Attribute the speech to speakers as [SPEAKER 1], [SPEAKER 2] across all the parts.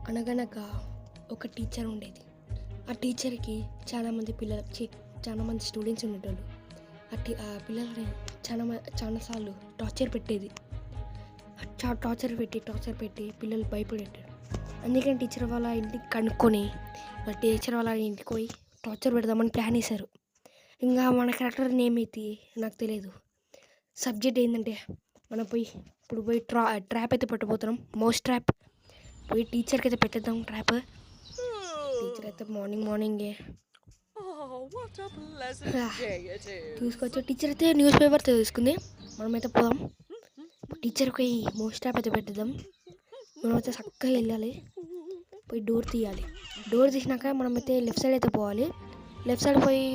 [SPEAKER 1] అనగనగా ఒక టీచర్ ఉండేది. ఆ టీచర్‌కి చాలామంది చాలామంది స్టూడెంట్స్ ఉండేటోళ్ళు. ఆ పిల్లలని చాలా సార్లు టార్చర్ పెట్టేది. టార్చర్ పెట్టి పిల్లలు భయపడేట్టారు. అందుకని టీచర్ వాళ్ళ ఇంటికి కనుక్కొని, టీచర్ వాళ్ళ ఇంటికి పోయి టార్చర్ పెడదామని ప్లాన్ ఏశారు. ఇంగా మన క్యారెక్టర్ నేమ్ ఏంటి నాకు తెలీదు. సబ్జెక్ట్ ఏందంటే మనం పోయి ట్రాప్ అయితే పెట్టబోతున్నాం. Mouse trap. పోయి టీచర్‌కి అయితే పెట్టేద్దాం ట్రాప్. టీచర్ అయితే మార్నింగే
[SPEAKER 2] Oh, what a pleasant day it is.
[SPEAKER 1] తీసుకొచ్చి టీచర్ అయితే న్యూస్ పేపర్ తీసుకుంది. మనమైతే పోదాం. టీచర్‌కి మౌస్ ట్రాప్ అయితే పెట్టేద్దాం. మనమైతే చక్కగా వెళ్ళాలి. పోయి డోర్ తీయాలి. డోర్ తీసినాక మనమైతే లెఫ్ట్ సైడ్ అయితే పోవాలి. లెఫ్ట్ సైడ్ పోయి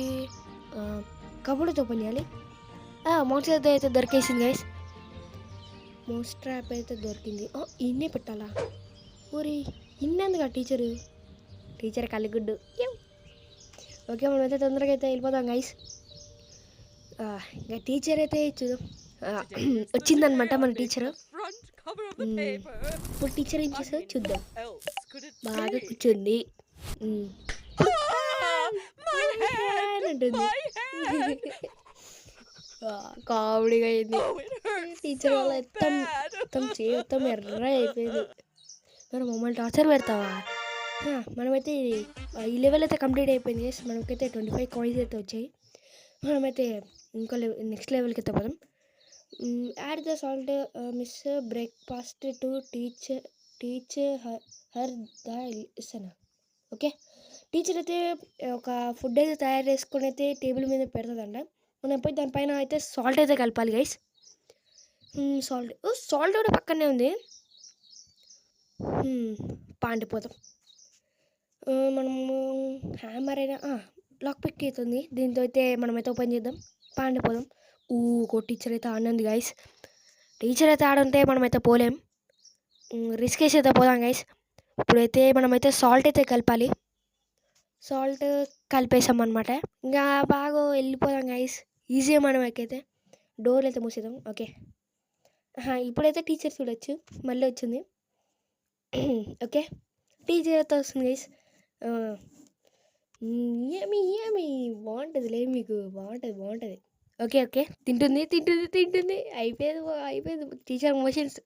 [SPEAKER 1] కబోర్డ్ అయితే ఓపెన్ చేయాలి. మౌస్ అయితే దొరికేసింది గైస్. మౌస్ ట్రాప్ అయితే దొరికింది. ఇన్నే పెట్టాలా? ఊరి ఇన్నెందుకు టీచర్ కలిగుడ్డు. ఓకే, మనమైతే తొందరగా అయితే వెళ్ళిపోదాం గైస్. ఇంకా టీచర్ అయితే చూద్దాం. వచ్చిందనమాట మన టీచర్. ఇప్పుడు టీచర్ ఏం చేస్తుందో చూద్దాం. బాగా కూర్చుంది. అంటుంది. కామెడీగా అయింది. టీచర్ వల్ల మొత్తం ఎర్ర అయిపోయింది. మరి మమ్మల్ని టార్చర్ పెడతావా? మనమైతే ఈ లెవెల్ అయితే కంప్లీట్ అయిపోయింది. మనకైతే 25 కాయిన్స్ అయితే వచ్చాయి. మనమైతే ఇంకో నెక్స్ట్ లెవెల్కి అయితే పోదాం. Add the salt miss breakfast to teach her the lesson. Okay, teacher అయితే ఒక ఫుడ్ అయితే తయారు చేసుకొని అయితే టేబుల్ మీద పెడుతుందంట. మనం పోయి దానిపైన అయితే సాల్ట్ అయితే కలపాలి గైస్. సాల్ట్ కూడా పక్కనే ఉంది. పాండిపోతాం. మనము హ్యామర్ అయినా లాక్ పిక్ అవుతుంది. దీంతో అయితే మనమైతే ఓపెన్ చేద్దాం. పాండిపోదాం. టీచర్ అయితే ఆడుంది గైస్. టీచర్ అయితే ఆడుంటే మనమైతే పోలేం. రిస్క్ వేసి అయితే పోదాం గైస్. ఇప్పుడైతే మనమైతే సాల్ట్ అయితే కలపాలి. సాల్ట్ కలిపేసాం అనమాట. ఇంకా బాగా వెళ్ళిపోదాం గైస్. ఈజీగా మనం ఎక్కైతే డోర్లు అయితే మూసేద్దాం. ఓకే, ఇప్పుడైతే టీచర్ చూడొచ్చు. మళ్ళీ వచ్చింది. ఓకే, టీచర్ అయితే వస్తుంది గైస్. ఏమి బాగుంటుందిలే, మీకు బాగుంటుంది. ఓకే, తింటుంది. అయిపోయింది టీచర్ మోషన్స్.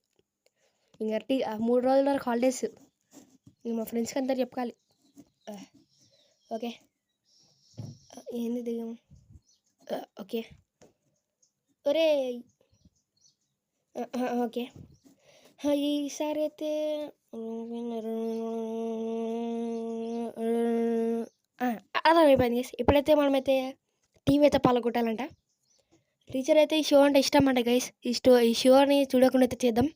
[SPEAKER 1] ఇంకా 3 రోజుల వరకు హాలిడేస్. ఇంక మా ఫ్రెండ్స్కి అంతా చెప్పాలి. ఓకే, ఏంది దిగం. ఓకే, ఒరే ఓకే, ఈసారి అయితే అలా అయిపోయింది. ఇప్పుడైతే మనమైతే టీవీ అయితే పాల్గొట్టాలంట. టీచర్ అయితే ఈ షో అంటే ఇష్టం అంట గైస్. ఈ షోని చూడకుండా అయితే చేద్దాం.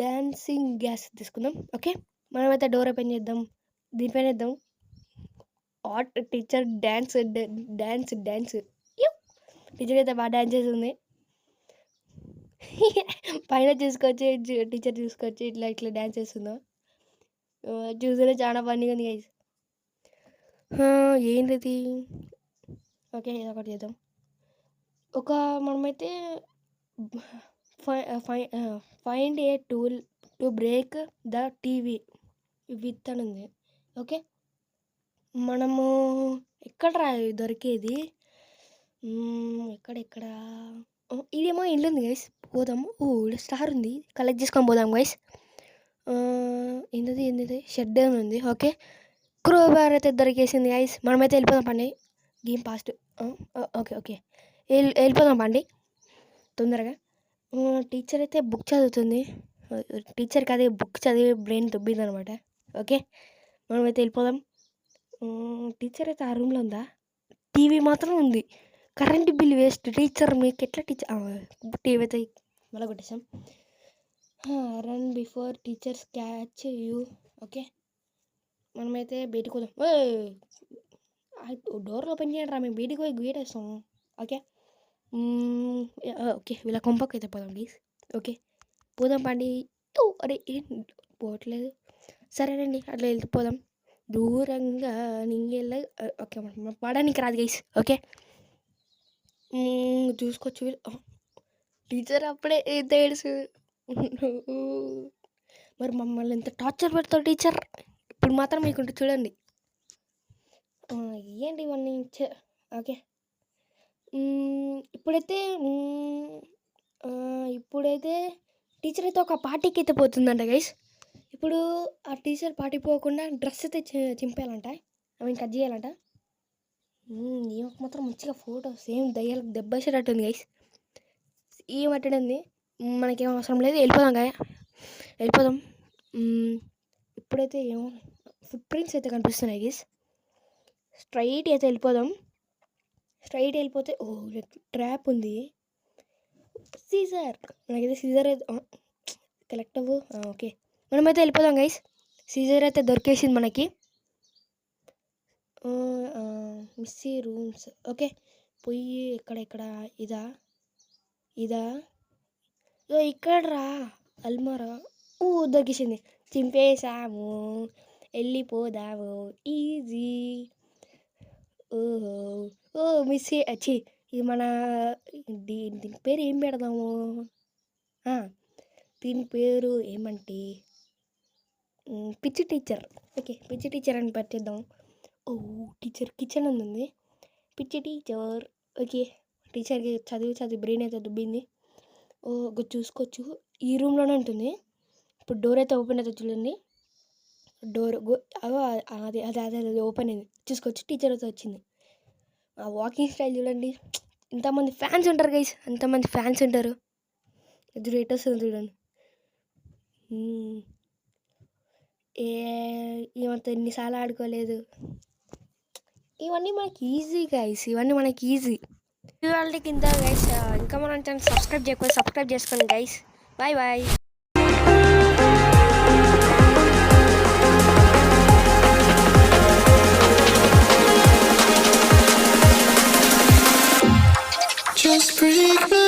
[SPEAKER 1] డాన్సింగ్ గ్యాస్ తీసుకుందాం. ఓకే, మనమైతే డోర్ ఓపెన్ చేద్దాం. దీనిపైన వేద్దాం. Teacher dance. టీచర్ అయితే బాగా డ్యాన్స్ చేస్తుంది. పైన చూసుకొచ్చి టీచర్ చూసుకొచ్చి ఇట్లా డ్యాన్స్ చేస్తుందో చూస్తేనే చాలా ఫన్నీగా ఉంది గైస్. ఏంటిది? ఓకే, ఏదో ఒకటి చేద్దాం. మనమైతే find a tool to break the TV with అని ఉంది. ఓకే, మనము ఎక్కడ దొరికేది? ఎక్కడ ఇదేమో ఇల్లు ఉంది గైస్. పోదాము. స్టార్ ఉంది, కలెక్ట్ చేసుకొని పోదాం గైస్. ఏంటిది షెడ్ ఏమి ఉంది. ఓకే, క్రోబార్ అయితే దొరికేసింది గైస్. మనమైతే వెళ్ళిపోదాం పండి. Game past. ఓకే, వెళ్ళిపోదాం పండి తొందరగా. టీచర్ అయితే బుక్ చదువుతుంది. టీచర్కి అదే బుక్ చదివి బ్రెయిన్ దుబ్బింది అనమాట. ఓకే, మనమైతే వెళ్ళిపోదాం. టీచర్ అయితే ఆ రూమ్లో ఉందా? టీవీ మాత్రం ఉంది. Current bill waste. టీచర్ మీకు ఎట్లా టీవీ అయితే మళ్ళీ కొట్టేసాం. Run before teachers catch you. Okay, మనమైతే బయటికి పోదాం. డోర్ ఓపెన్ చేయండి రా, మేము బయటికి పోయి గేటేస్తాం. ఓకే, వీళ్ళ కొంపకి అయితే పోదాం ప్లీజ్. ఓకే, పోదాం పండి. అరే ఏం పోవట్లేదు. సరేనండి, అట్లా వెళ్ళిపోదాం దూరంగా. నీళ్ళ ఓకే, పడడానికి రాదు గైస్. ఓకే, చూసుకోవచ్చు. టీచర్ అప్పుడే తెలుసు. మరి మమ్మల్ని ఎంత టార్చర్ పెడతావు టీచర్. ఇప్పుడు మాత్రం మీకుంటే చూడండి. ఏంటి ఇవన్నీ ఓకే. ఇప్పుడైతే ఇప్పుడైతే టీచర్ అయితే ఒక పార్టీకి అయితే పోతుందంట గైస్. ఇప్పుడు ఆ టీచర్ పార్టీ పోకుండా డ్రెస్ అయితే చింపేయాలంట, ఐ మీన్ కట్ చేయాలంట. ఈమెకు మాత్రం మంచిగా ఫోటో సేమ్ దయ్యాలకు దెబ్బేసేటట్టుంది గైస్. ఏమట్టడింది మనకేం అవసరం లేదు, వెళ్ళిపోదాం గాయ వెళ్ళిపోదాం. ఇప్పుడైతే ఏమో ఫుట్ ప్రింట్స్ అయితే కనిపిస్తున్నాయి గైస్. స్ట్రైట్ అయితే వెళ్ళిపోదాం. స్ట్రైట్ వెళ్ళిపోతే ట్రాప్ ఉంది. సీజర్ నాకైతే సీజర్ అయితే కలెక్ట్ అవ్వు. ఓకే మనమైతే వెళ్ళిపోదాం గైస్. సీజర్ అయితే దొరికేసింది మనకి. Missy rooms okay. పొయ్యి ఇక్కడ ఇదా ఇక్కడ రా అల్మారా. దొరికేసింది. చింపేసాము, వెళ్ళిపోదాము ఈజీ. మిస్సీ వచ్చి ఇది మన దీని పేరు ఏం పెడదాము? దీని పేరు ఏమంటే పిచ్చి టీచర్. ఓకే పిచ్చి టీచర్ అని పెట్టేద్దాం. టీచర్ కిచెన్ ఉంది. పిచ్చి టీచర్. ఓకే టీచర్కి చదివి బ్రెయిన్ అయితే దుబ్బింది. చూసుకోవచ్చు ఈ రూమ్లోనే ఉంటుంది. ఇప్పుడు డోర్ అయితే ఓపెన్ అయితే చూడండి. డోర్ అదే ఓపెన్ అయింది. చూసుకోవచ్చు టీచర్ అయితే వచ్చింది. ఆ వాకింగ్ స్టైల్ చూడండి. ఇంతమంది ఫ్యాన్స్ ఉంటారు గైస్, అంతమంది ఫ్యాన్స్ ఉంటారు. ఎదురు ఎటు వస్తుంది చూడండి. ఏమంత ఎన్నిసార్లు ఆడుకోలేదు. ఇవన్నీ మనకి ఈజీ గైస్, ఇవన్నీ మనకి ఈజీ. వాళ్ళకి ఇంత గైస్. ఇంకా మనం ఛానల్ సబ్స్క్రైబ్ చేయకపోతే సబ్స్క్రైబ్ చేసుకోండి guys. Bye bye.
[SPEAKER 3] Just break my